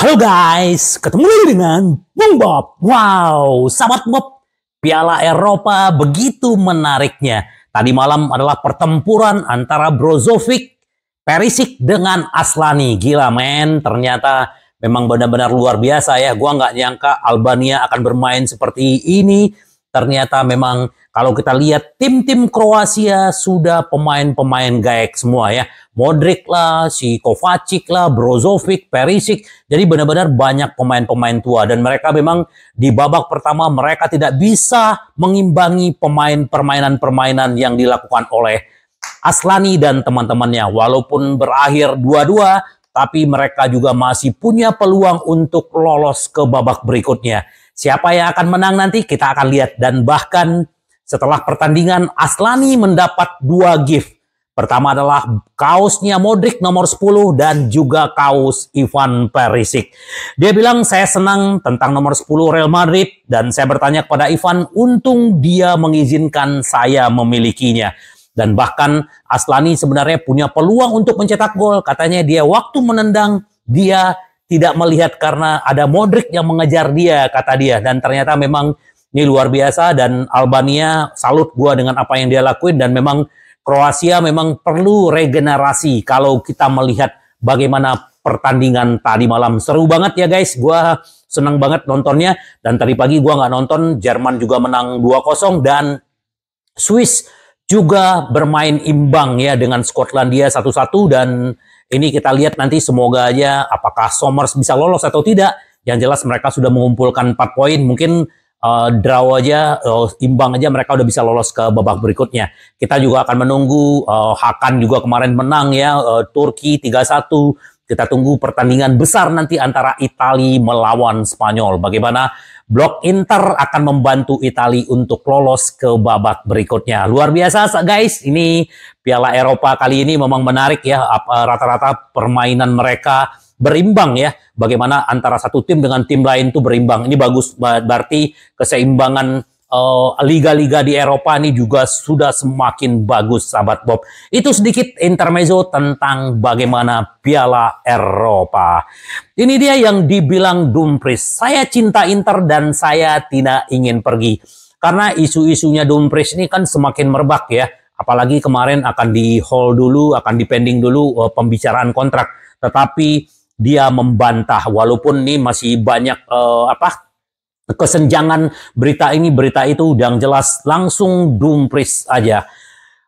Halo guys, ketemu lagi dengan Bung Bob. Wow, sahabat Bob, Piala Eropa begitu menariknya. Tadi malam adalah pertempuran antara Brozovic, Perisic dengan Aslani. Gila men, ternyata memang benar-benar luar biasa ya. Gua nggak nyangka Albania akan bermain seperti ini. Ternyata memang kalau kita lihat tim-tim Kroasia sudah pemain-pemain gaek semua ya. Modric lah, si Kovacic lah, Brozovic, Perisic. Jadi benar-benar banyak pemain-pemain tua. Dan mereka memang di babak pertama mereka tidak bisa mengimbangi permainan-permainan yang dilakukan oleh Aslani dan teman-temannya. Walaupun berakhir 2-2, tapi mereka juga masih punya peluang untuk lolos ke babak berikutnya. Siapa yang akan menang nanti kita akan lihat. Dan bahkan setelah pertandingan Aslani mendapat 2 gift. Pertama adalah kaosnya Modric nomor 10 dan juga kaos Ivan Perisic. Dia bilang saya senang tentang nomor 10 Real Madrid dan saya bertanya kepada Ivan, untung dia mengizinkan saya memilikinya. Dan bahkan Aslani sebenarnya punya peluang untuk mencetak gol. Katanya dia waktu menendang dia tidak melihat karena ada Modric yang mengejar dia, kata dia. Dan ternyata memang ini luar biasa dan Albania salut gua dengan apa yang dia lakuin dan memang Kroasia memang perlu regenerasi kalau kita melihat bagaimana pertandingan tadi malam. Seru banget ya guys, gua senang banget nontonnya dan tadi pagi gua nggak nonton, Jerman juga menang 2-0 dan Swiss juga bermain imbang ya dengan Skotlandia 1-1 dan ini kita lihat nanti semoga aja apakah Somers bisa lolos atau tidak. Yang jelas mereka sudah mengumpulkan 4 poin, mungkin draw aja, imbang aja mereka udah bisa lolos ke babak berikutnya. Kita juga akan menunggu, Hakan juga kemarin menang ya, Turki 3-1. Kita tunggu pertandingan besar nanti antara Italia melawan Spanyol. Bagaimana blok Inter akan membantu Italia untuk lolos ke babak berikutnya. Luar biasa guys, ini Piala Eropa kali ini memang menarik ya, rata-rata permainan mereka berimbang ya. Bagaimana antara satu tim dengan tim lain itu berimbang. Ini bagus, berarti keseimbangan liga-liga di Eropa ini juga sudah semakin bagus, sahabat Bob. Itu sedikit intermezzo tentang bagaimana Piala Eropa. Ini dia yang dibilang Dumfries. Saya cinta Inter dan saya tidak ingin pergi. Karena isu-isunya Dumfries ini kan semakin merebak ya. Apalagi kemarin akan di hold dulu, akan dipending dulu pembicaraan kontrak. Tetapi dia membantah walaupun ini masih banyak kesenjangan berita ini berita itu, yang jelas langsung Dumfries aja.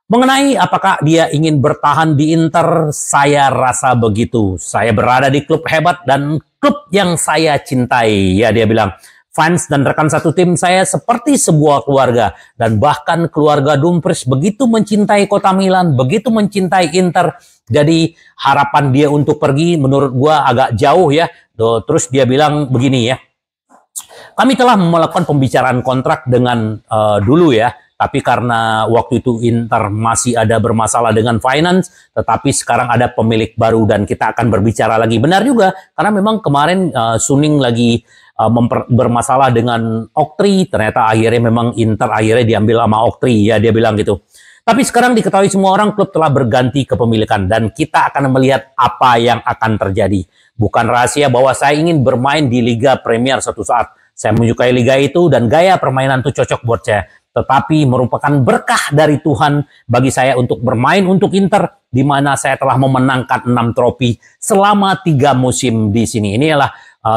Mengenai apakah dia ingin bertahan di Inter, saya rasa begitu. Saya berada di klub hebat dan klub yang saya cintai. Ya, dia bilang, fans dan rekan satu tim saya seperti sebuah keluarga. Dan bahkan keluarga Dumfries begitu mencintai Kota Milan, begitu mencintai Inter. Jadi harapan dia untuk pergi menurut gua agak jauh ya. Terus dia bilang begini ya. Kami telah melakukan pembicaraan kontrak dengan dulu ya. Tapi karena waktu itu Inter masih ada bermasalah dengan finance, tetapi sekarang ada pemilik baru dan kita akan berbicara lagi. Benar juga, karena memang kemarin Suning lagi bermasalah dengan Oktri, ternyata akhirnya memang Inter akhirnya diambil sama Oktri, ya dia bilang gitu. Tapi sekarang diketahui semua orang klub telah berganti kepemilikan dan kita akan melihat apa yang akan terjadi. Bukan rahasia bahwa saya ingin bermain di Liga Premier suatu saat. Saya menyukai liga itu dan gaya permainan itu cocok buat saya. Tetapi merupakan berkah dari Tuhan bagi saya untuk bermain untuk Inter, di mana saya telah memenangkan 6 trofi selama 3 musim di sini. Inilah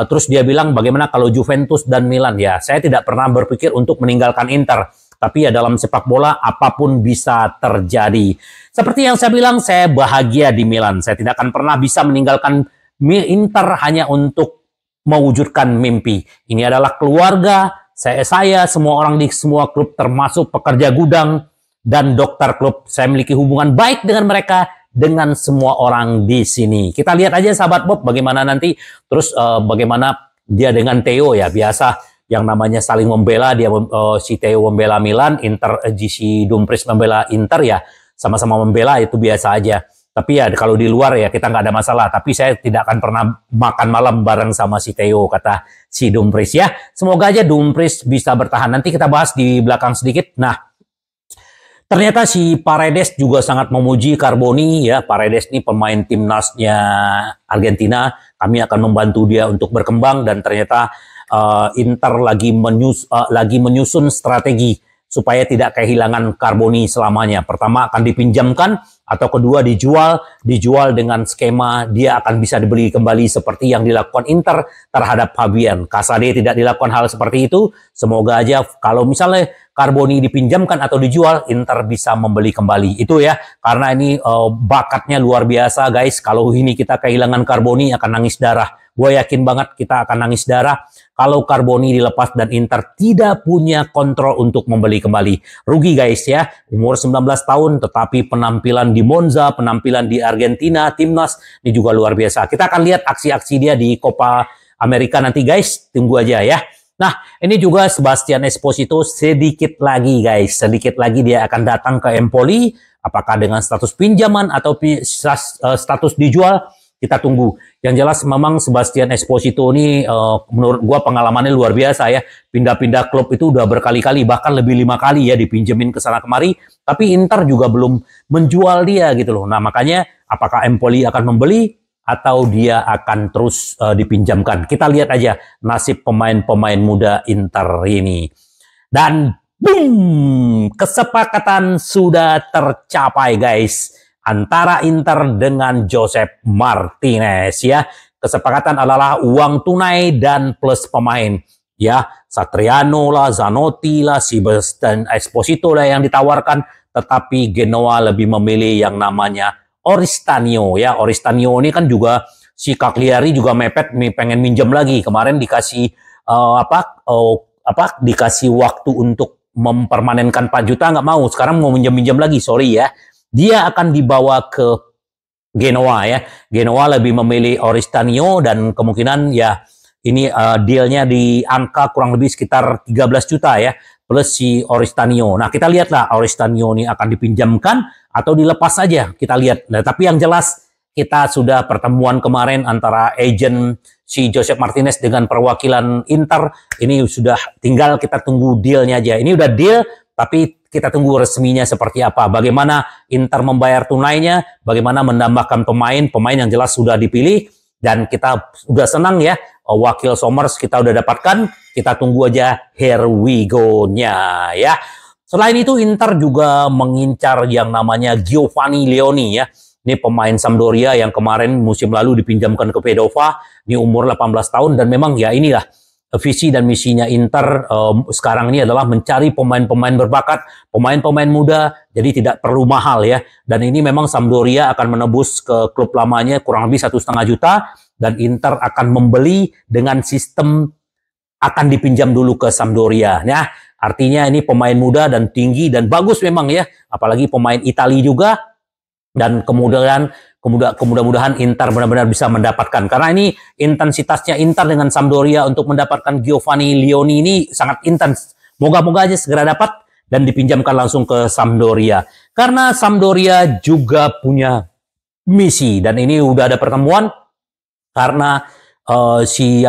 terus dia bilang bagaimana kalau Juventus dan Milan, ya saya tidak pernah berpikir untuk meninggalkan Inter. Tapi ya dalam sepak bola apapun bisa terjadi. Seperti yang saya bilang, saya bahagia di Milan. Saya tidak akan pernah bisa meninggalkan Inter hanya untuk mewujudkan mimpi. Ini adalah keluarga. Saya semua orang di semua klub termasuk pekerja gudang dan dokter klub. Saya memiliki hubungan baik dengan mereka, dengan semua orang di sini. Kita lihat aja sahabat Bob bagaimana nanti. Terus bagaimana dia dengan Theo ya, biasa yang namanya saling membela. Dia si Theo membela Milan, si Dumfries membela Inter ya, sama-sama membela, itu biasa aja. Tapi ya kalau di luar ya kita nggak ada masalah. Tapi saya tidak akan pernah makan malam bareng sama si Theo, kata si Dumfries ya. Semoga aja Dumfries bisa bertahan. Nanti kita bahas di belakang sedikit. Nah, Ternyata si Paredes juga sangat memuji Carboni ya. Paredes ini pemain timnasnya Argentina. Kami akan membantu dia untuk berkembang dan ternyata Inter lagi menyusun strategi supaya tidak kehilangan Carboni selamanya. Pertama akan dipinjamkan atau kedua dijual dengan skema dia akan bisa dibeli kembali seperti yang dilakukan Inter terhadap Fabian. Casade tidak dilakukan hal seperti itu. Semoga aja kalau misalnya Carboni dipinjamkan atau dijual, Inter bisa membeli kembali. Itu ya, karena ini bakatnya luar biasa guys. Kalau ini kita kehilangan Carboni akan nangis darah. Gue yakin banget kita akan nangis darah kalau Carboni dilepas dan Inter tidak punya kontrol untuk membeli kembali. Rugi guys ya, umur 19 tahun tetapi penampilan di Monza, penampilan di Argentina, timnas, ini juga luar biasa. Kita akan lihat aksi-aksi dia di Copa America nanti guys, tunggu aja ya. Nah, ini juga Sebastian Esposito sedikit lagi guys. Sedikit lagi dia akan datang ke Empoli. Apakah dengan status pinjaman atau status dijual? Kita tunggu. Yang jelas memang Sebastian Esposito ini menurut gua pengalamannya luar biasa ya. Pindah-pindah klub itu udah berkali-kali, bahkan lebih 5 kali ya dipinjemin ke sana kemari. Tapi Inter juga belum menjual dia gitu loh. Nah, makanya apakah Empoli akan membeli? Atau dia akan terus dipinjamkan. Kita lihat aja nasib pemain-pemain muda Inter ini. Dan boom, kesepakatan sudah tercapai guys. Antara Inter dengan Josep Martinez ya. Kesepakatan adalah uang tunai dan plus pemain. Ya, Satriano lah, Zanotti lah, Sebastian Esposito lah yang ditawarkan. Tetapi Genoa lebih memilih yang namanya Oristanio ya. Oristanio ini kan juga si Cagliari juga mepet pengen minjem lagi. Kemarin dikasih dikasih waktu untuk mempermanenkan 4 juta nggak mau. Sekarang mau minjem lagi, sorry ya. Dia akan dibawa ke Genoa ya. Genoa lebih memilih Oristanio dan kemungkinan ya ini dealnya di angka kurang lebih sekitar 13 juta ya. Plus si Oristanio. Nah, kita lihatlah Oristanio ini akan dipinjamkan atau dilepas saja. Kita lihat. Nah, tapi yang jelas kita sudah pertemuan kemarin antara agent si Josep Martinez dengan perwakilan Inter. Ini sudah tinggal kita tunggu dealnya aja. Ini udah deal, tapi kita tunggu resminya seperti apa. Bagaimana Inter membayar tunainya, bagaimana menambahkan pemain yang jelas sudah dipilih. Dan kita sudah senang ya, wakil Sommers kita udah dapatkan, kita tunggu aja here we go-nya ya. Selain itu Inter juga mengincar yang namanya Giovanni Leoni ya. Ini pemain Sampdoria yang kemarin musim lalu dipinjamkan ke Padova, ini umur 18 tahun dan memang ya inilah visi dan misinya Inter sekarang ini adalah mencari pemain-pemain berbakat, pemain-pemain muda, jadi tidak perlu mahal ya. Dan ini memang Sampdoria akan menebus ke klub lamanya kurang lebih 1,5 juta dan Inter akan membeli dengan sistem akan dipinjam dulu ke Sampdoria ya. Artinya ini pemain muda dan tinggi dan bagus memang ya, apalagi pemain Italia juga. Dan kemudian mudah-mudahan Inter benar-benar bisa mendapatkan. Karena ini intensitasnya Inter dengan Sampdoria untuk mendapatkan Giovanni Leoni ini sangat intens. Moga-moga aja segera dapat dan dipinjamkan langsung ke Sampdoria. Karena Sampdoria juga punya misi. Dan ini udah ada pertemuan karena si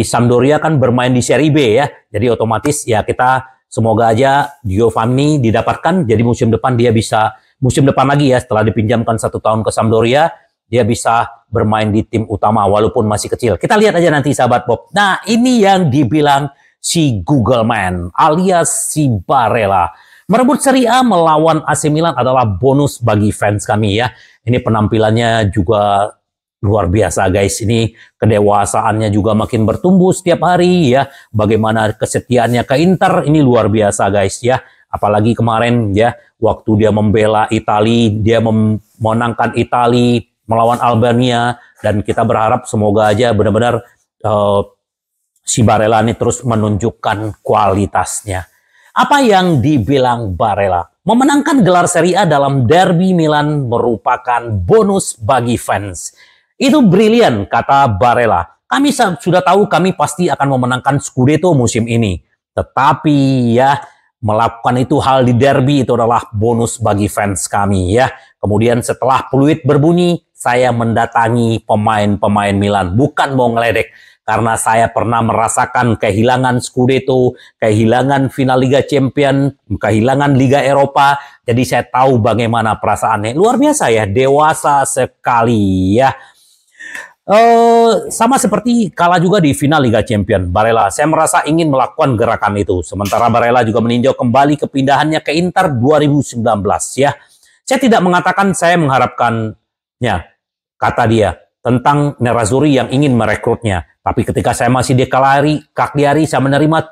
Sampdoria kan bermain di Serie B ya. Jadi otomatis ya kita semoga aja Giovanni didapatkan. Jadi musim depan dia bisa... Musim depan lagi ya, setelah dipinjamkan 1 tahun ke Sampdoria, dia bisa bermain di tim utama walaupun masih kecil. Kita lihat aja nanti sahabat Bob. Nah, ini yang dibilang si Google Man alias si Barella. Merebut Serie A melawan AC Milan adalah bonus bagi fans kami ya. Ini penampilannya juga luar biasa guys. Ini kedewasaannya juga makin bertumbuh setiap hari ya. Bagaimana kesetiaannya ke Inter, ini luar biasa guys ya. Apalagi kemarin ya, waktu dia membela Italia, dia memenangkan Italia melawan Albania, dan kita berharap semoga aja benar-benar si Barella ini terus menunjukkan kualitasnya. Apa yang dibilang Barella? Memenangkan gelar Serie A dalam derby Milan merupakan bonus bagi fans. Itu brilian, kata Barella. Kami sudah tahu kami pasti akan memenangkan Scudetto musim ini. Tetapi ya, melakukan itu hal di derby itu adalah bonus bagi fans kami ya. Kemudian setelah peluit berbunyi, saya mendatangi pemain-pemain Milan. Bukan mau ngeledek. karena saya pernah merasakan kehilangan Scudetto, kehilangan final Liga Champion, kehilangan Liga Eropa. Jadi saya tahu bagaimana perasaannya. Luar biasa ya, dewasa sekali ya. Sama seperti kalah juga di final Liga Champion, Barella. Saya merasa ingin melakukan gerakan itu. Sementara Barella juga meninjau kembali kepindahannya ke Inter 2019 ya. Saya tidak mengatakan saya mengharapkannya, kata dia, tentang Nerazzurri yang ingin merekrutnya. Tapi ketika saya masih di Cagliari, saya menerima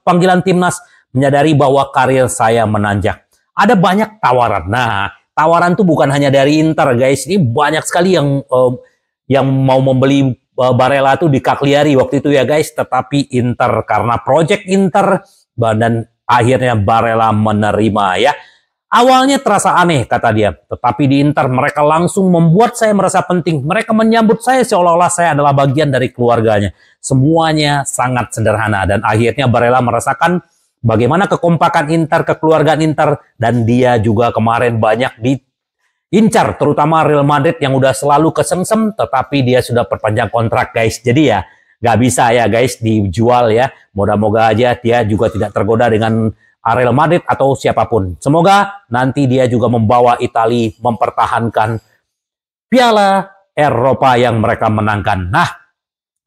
panggilan timnas, menyadari bahwa karir saya menanjak. Ada banyak tawaran. Nah, tawaran itu bukan hanya dari Inter, guys. Ini banyak sekali yang mau membeli Barella itu di Cagliari waktu itu ya guys, tetapi Inter karena project Inter dan akhirnya Barella menerima ya. Awalnya terasa aneh kata dia, tetapi di Inter mereka langsung membuat saya merasa penting. Mereka menyambut saya seolah-olah saya adalah bagian dari keluarganya. Semuanya sangat sederhana dan akhirnya Barella merasakan bagaimana kekompakan Inter, kekeluargaan Inter, dan dia juga kemarin banyak diincar, terutama Real Madrid yang udah selalu kesengsem, tetapi dia sudah perpanjang kontrak guys. Jadi ya nggak bisa ya guys dijual ya. Moga-moga aja dia juga tidak tergoda dengan Real Madrid atau siapapun. Semoga nanti dia juga membawa Italia mempertahankan Piala Eropa yang mereka menangkan. Nah,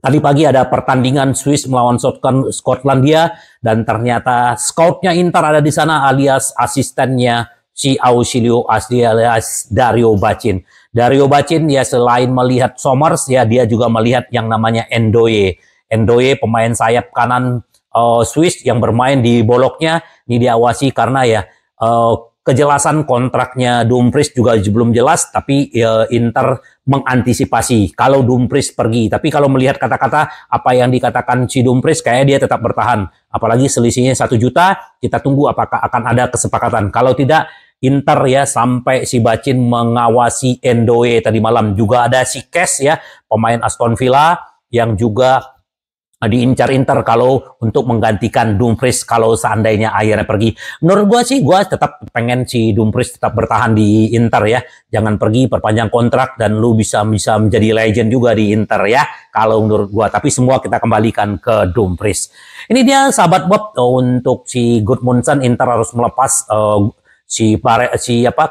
tadi pagi ada pertandingan Swiss melawan Skotlandia dan ternyata scoutnya Inter ada di sana alias asistennya si Ausilio alias Dario Bacin. Dario Bacin ya selain melihat Somers ya dia juga melihat yang namanya Ndoye. Ndoye pemain sayap kanan Swiss yang bermain di Bologna. Ini diawasi karena ya kejelasan kontraknya Dumfries juga belum jelas, tapi Inter mengantisipasi kalau Dumfries pergi. Tapi kalau melihat kata-kata apa yang dikatakan si Dumfries, kayaknya dia tetap bertahan. Apalagi selisihnya 1 juta, kita tunggu apakah akan ada kesepakatan. Kalau tidak, Inter ya sampai si Bacin mengawasi Ndoye tadi malam. Juga ada si Kes ya, pemain Aston Villa yang juga diincar Inter kalau untuk menggantikan Dumfries kalau seandainya akhirnya pergi. Menurut gue sih, gue tetap pengen si Dumfries tetap bertahan di Inter ya. Jangan pergi, perpanjang kontrak dan lu bisa menjadi legend juga di Inter ya. Kalau menurut gue, tapi semua kita kembalikan ke Dumfries. Ini dia sahabat Bob, untuk si Gudmundsson Inter harus melepas si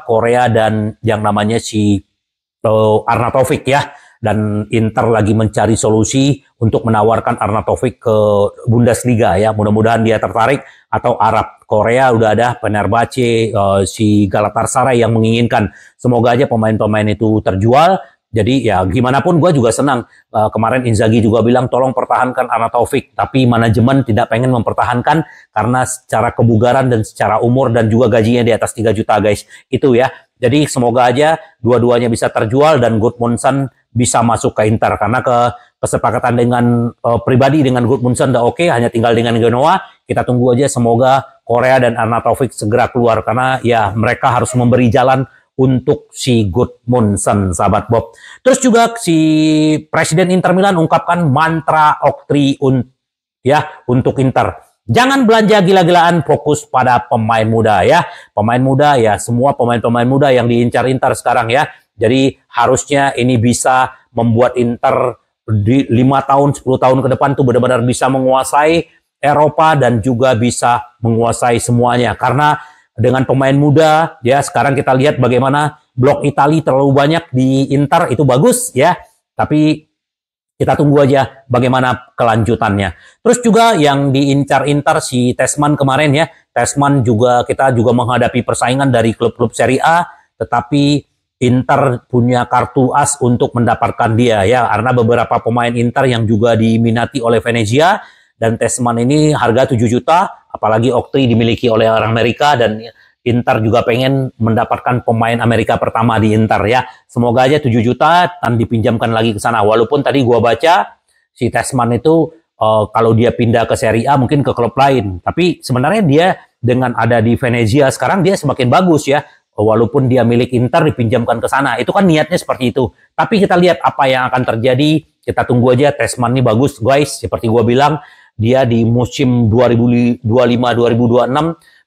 Korea dan yang namanya si Arnautovic ya. Dan Inter lagi mencari solusi untuk menawarkan Arnautovic ke Bundesliga ya. Mudah-mudahan dia tertarik, atau Arab. Korea udah ada Fenerbahce, si Galatasaray yang menginginkan. Semoga aja pemain-pemain itu terjual. Jadi ya gimana pun gue juga senang. Kemarin Inzaghi juga bilang tolong pertahankan Arnautovic, tapi manajemen tidak pengen mempertahankan karena secara kebugaran dan secara umur dan juga gajinya di atas 3 juta guys. Itu ya. Jadi semoga aja dua-duanya bisa terjual dan Gudmundsson bisa masuk ke Inter, karena kesepakatan dengan pribadi dengan Gudmundsson udah oke, hanya tinggal dengan Genoa. Kita tunggu aja, semoga Korea dan Arnautovic segera keluar, karena ya mereka harus memberi jalan untuk si Gudmundsson, sahabat Bob. Terus juga si Presiden Inter Milan ungkapkan mantra Oktri untuk Inter. Jangan belanja gila-gilaan, fokus pada pemain muda ya. Pemain muda ya, semua pemain-pemain muda yang diincar Inter sekarang ya. Jadi harusnya ini bisa membuat Inter di 5 tahun, 10 tahun ke depan tuh benar-benar bisa menguasai Eropa dan juga bisa menguasai semuanya. Karena dengan pemain muda ya, sekarang kita lihat bagaimana blok Italia terlalu banyak di Inter, itu bagus ya. Tapi kita tunggu aja bagaimana kelanjutannya. Terus juga yang diincar Inter si Tessman kemarin ya. Tessman juga kita juga menghadapi persaingan dari klub-klub Serie A, tetapi Inter punya kartu as untuk mendapatkan dia ya, karena beberapa pemain Inter yang juga diminati oleh Venezia, dan Tessman ini harga 7 juta, apalagi Oktri dimiliki oleh orang Amerika dan Inter juga pengen mendapatkan pemain Amerika pertama di Inter ya. Semoga aja 7 juta dan dipinjamkan lagi ke sana. Walaupun tadi gua baca si Tessman itu kalau dia pindah ke Serie A mungkin ke klub lain, tapi sebenarnya dia dengan ada di Venezia sekarang dia semakin bagus ya. Walaupun dia milik Inter dipinjamkan ke sana, itu kan niatnya seperti itu. Tapi kita lihat apa yang akan terjadi. Kita tunggu aja. Tessman ini bagus guys, seperti gua bilang, dia di musim 2025-2026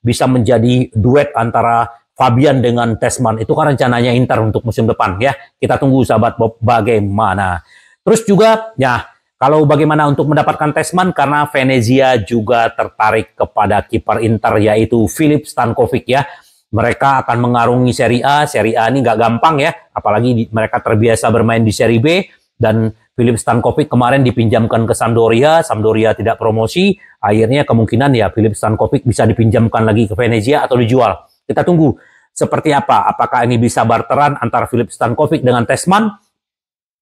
bisa menjadi duet antara Fabian dengan Tessman. Itu kan rencananya Inter untuk musim depan ya. Kita tunggu sahabat Bob bagaimana. Terus juga ya Kalau bagaimana untuk mendapatkan Tessmann, karena Venezia juga tertarik kepada kiper Inter yaitu Filip Stankovic ya. Mereka akan mengarungi Serie A. Serie A ini nggak gampang ya, apalagi mereka terbiasa bermain di Serie B. Dan Filip Stankovic kemarin dipinjamkan ke Sampdoria. Sampdoria tidak promosi. Akhirnya kemungkinan ya Filip Stankovic bisa dipinjamkan lagi ke Venezia atau dijual. Kita tunggu seperti apa. Apakah ini bisa barteran antara Filip Stankovic dengan Tessmann?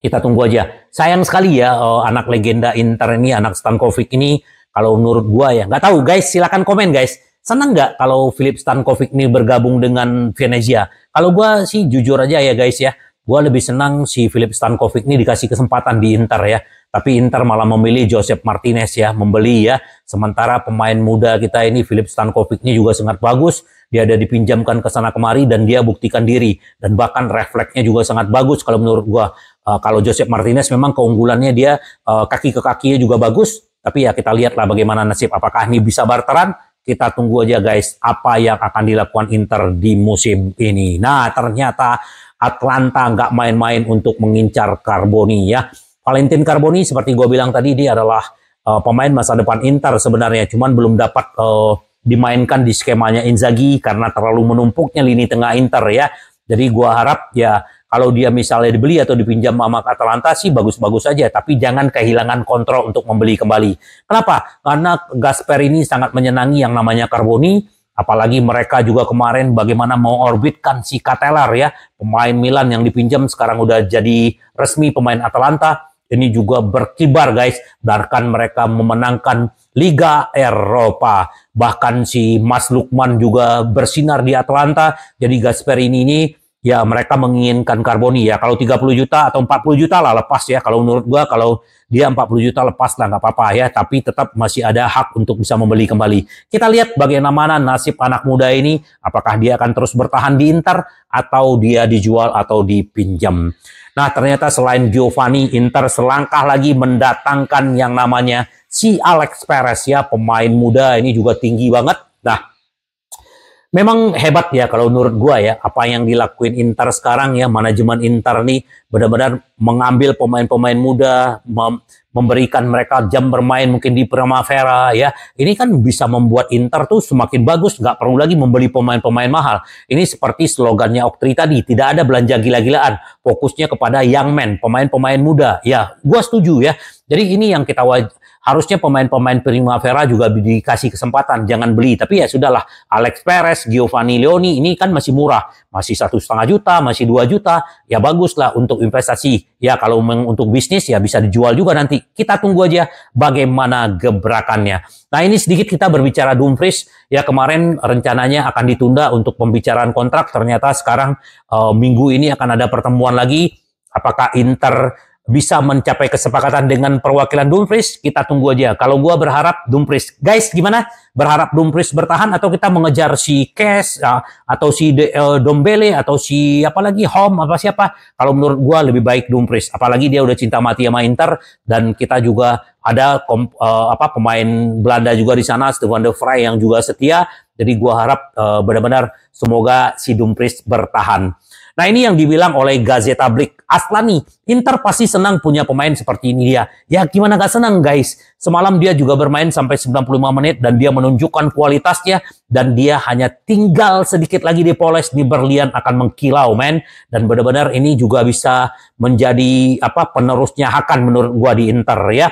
Kita tunggu aja. Sayang sekali ya anak legenda Inter ini, anak Stankovic ini. Kalau menurut gua ya, nggak tahu guys. Silakan komen guys. Senang nggak kalau Filip Stankovic ini bergabung dengan Venezia? Kalau gua sih jujur aja ya guys ya. Gua lebih senang si Filip Stankovic ini dikasih kesempatan di Inter ya. Tapi Inter malah memilih Josep Martinez ya, membeli ya. Sementara pemain muda kita ini Filip Stankovic ini juga sangat bagus. Dia ada dipinjamkan ke sana kemari dan dia buktikan diri. Dan bahkan refleksnya juga sangat bagus kalau menurut gua. Kalau Josep Martinez memang keunggulannya dia kaki ke kakinya juga bagus. Tapi ya kita lihatlah bagaimana nasib. Apakah ini bisa barteran? Kita tunggu aja guys apa yang akan dilakukan Inter di musim ini. Nah ternyata Atalanta nggak main-main untuk mengincar Carboni ya. Valentin Carboni seperti gue bilang tadi dia adalah pemain masa depan Inter sebenarnya. Cuman belum dapat dimainkan di skemanya Inzaghi karena terlalu menumpuknya lini tengah Inter ya. Jadi gue harap ya kalau dia misalnya dibeli atau dipinjam sama Atalanta sih bagus-bagus saja. Tapi jangan kehilangan kontrol untuk membeli kembali. Kenapa? Karena Gasperini sangat menyenangi yang namanya Carboni. Apalagi mereka juga kemarin bagaimana mau orbitkan si Katelar ya. Pemain Milan yang dipinjam sekarang udah jadi resmi pemain Atalanta. Ini juga berkibar guys. Bahkan mereka memenangkan Liga Eropa. Bahkan si Mas Lukman juga bersinar di Atalanta. Jadi Gasperini ini ya mereka menginginkan Carboni ya. Kalau 30 juta atau 40 juta lah lepas ya. Kalau menurut gua kalau dia 40 juta lepas lah nggak apa-apa ya. Tapi tetap masih ada hak untuk bisa membeli kembali. Kita lihat bagaimana nasib anak muda ini. Apakah dia akan terus bertahan di Inter atau dia dijual atau dipinjam. Nah ternyata selain Giovanni, Inter selangkah lagi mendatangkan yang namanya si Alex Perez ya. Pemain muda ini juga tinggi banget. Nah memang hebat ya kalau menurut gua ya apa yang dilakuin Inter sekarang ya, manajemen Inter nih benar-benar mengambil pemain-pemain muda, memberikan mereka jam bermain mungkin di Primavera ya. Ini kan bisa membuat Inter tuh semakin bagus, nggak perlu lagi membeli pemain-pemain mahal. Ini seperti slogannya Oktri tadi, tidak ada belanja gila-gilaan, fokusnya kepada young man, pemain-pemain muda. Ya, gua setuju ya. Jadi ini yang kita harusnya pemain-pemain Primavera juga dikasih kesempatan, jangan beli. Tapi ya sudahlah, Alex Perez, Giovanni Leoni ini kan masih murah, masih 1,5 juta, masih 2 juta, ya baguslah untuk investasi. Ya kalau untuk bisnis ya bisa dijual juga nanti. Kita tunggu aja bagaimana gebrakannya. Nah ini sedikit kita berbicara Dumfries, ya kemarin rencananya akan ditunda untuk pembicaraan kontrak, ternyata sekarang minggu ini akan ada pertemuan lagi. Apakah Inter bisa mencapai kesepakatan dengan perwakilan Dumfries? Kita tunggu aja. Kalau gua berharap Dumfries. Guys, gimana? Berharap Dumfries bertahan atau kita mengejar si Kes atau si Dombele atau si apa lagi Home apa siapa? Kalau menurut gua lebih baik Dumfries. Apalagi dia udah cinta mati sama Inter dan kita juga ada pemain Belanda juga di sana, Stefan de Vrij yang juga setia. Jadi gua harap benar-benar semoga si Dumfries bertahan. Nah ini yang dibilang oleh Gazeta Blick. Aslani, Inter pasti senang punya pemain seperti ini dia. Ya gimana gak senang guys. Semalam dia juga bermain sampai 95 menit dan dia menunjukkan kualitasnya. Dan dia hanya tinggal sedikit lagi dipoles. Di Berlian akan mengkilau men. Dan benar-benar ini juga bisa menjadi penerusnya Hakan menurut gua di Inter ya.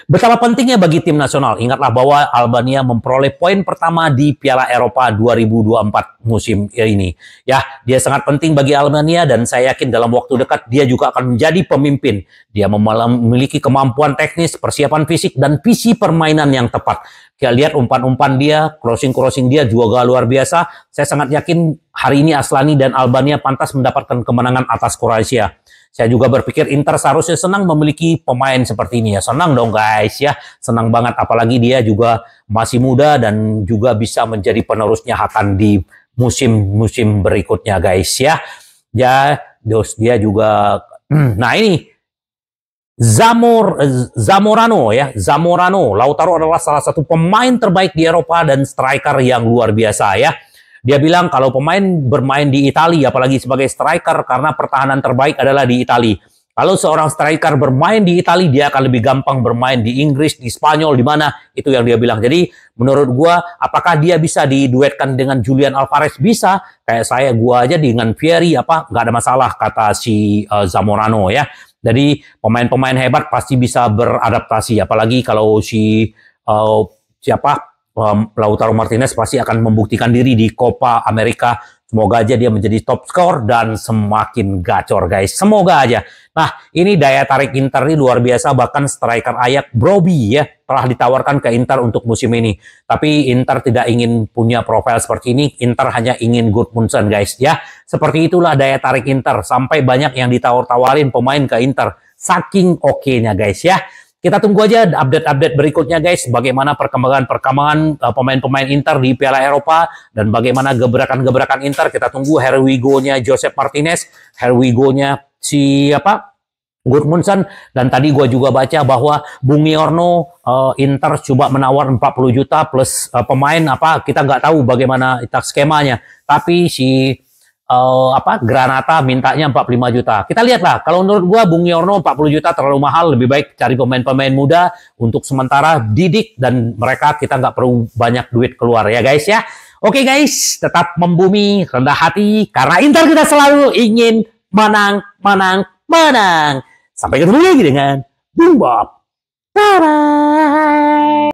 Betapa pentingnya bagi tim nasional. Ingatlah bahwa Albania memperoleh poin pertama di Piala Eropa 2024 musim ini. Ya, dia sangat penting bagi Albania dan saya yakin dalam waktu dekat dia juga akan menjadi pemimpin. Dia memiliki kemampuan teknis, persiapan fisik, dan visi permainan yang tepat. Kita lihat umpan-umpan dia, crossing-crossing dia juga luar biasa. Saya sangat yakin hari ini Aslani dan Albania pantas mendapatkan kemenangan atas Kroasia. Saya juga berpikir Inter seharusnya senang memiliki pemain seperti ini ya. Senang dong guys ya. Senang banget apalagi dia juga masih muda dan juga bisa menjadi penerusnya Hakan di musim-musim berikutnya guys ya. Ya, dia juga nah ini Zamorano ya. Zamorano, Lautaro adalah salah satu pemain terbaik di Eropa dan striker yang luar biasa ya. Dia bilang kalau pemain bermain di Italia, apalagi sebagai striker, karena pertahanan terbaik adalah di Italia. Kalau seorang striker bermain di Italia, dia akan lebih gampang bermain di Inggris, di Spanyol, di mana, itu yang dia bilang. Jadi menurut gua, apakah dia bisa diduetkan dengan Julian Alvarez? Bisa. Kayak gua aja dengan Vieri, nggak ada masalah, kata si Zamorano ya. Jadi pemain-pemain hebat pasti bisa beradaptasi, apalagi kalau si Lautaro Martinez pasti akan membuktikan diri di Copa America. Semoga aja dia menjadi top skor dan semakin gacor, guys. Semoga aja. Nah, ini daya tarik Inter ini luar biasa. Bahkan striker Ajax Brobbey ya telah ditawarkan ke Inter untuk musim ini. Tapi Inter tidak ingin punya profil seperti ini. Inter hanya ingin Gudmundsson, guys. Ya, seperti itulah daya tarik Inter. Sampai banyak yang ditawar-tawarin pemain ke Inter. Saking oke-nya, guys ya. Kita tunggu aja update-update berikutnya, guys. Bagaimana perkembangan pemain-pemain Inter di Piala Eropa dan bagaimana gebrakan-gebrakan Inter. Kita tunggu here we go-nya Josep Martinez, here we go-nya Gudmundsson. Dan tadi gue juga baca bahwa Buongiorno Inter coba menawar 40 juta plus pemain kita nggak tahu bagaimana skemanya. Tapi si Granata mintanya 45 juta. Kita lihatlah, kalau menurut gua Buongiorno 40 juta terlalu mahal, lebih baik cari pemain-pemain muda untuk sementara didik dan mereka kita nggak perlu banyak duit keluar ya guys ya. Oke guys, tetap membumi, rendah hati karena Inter kita selalu ingin menang, menang, menang. Sampai ketemu lagi dengan Boom Bob. Bye.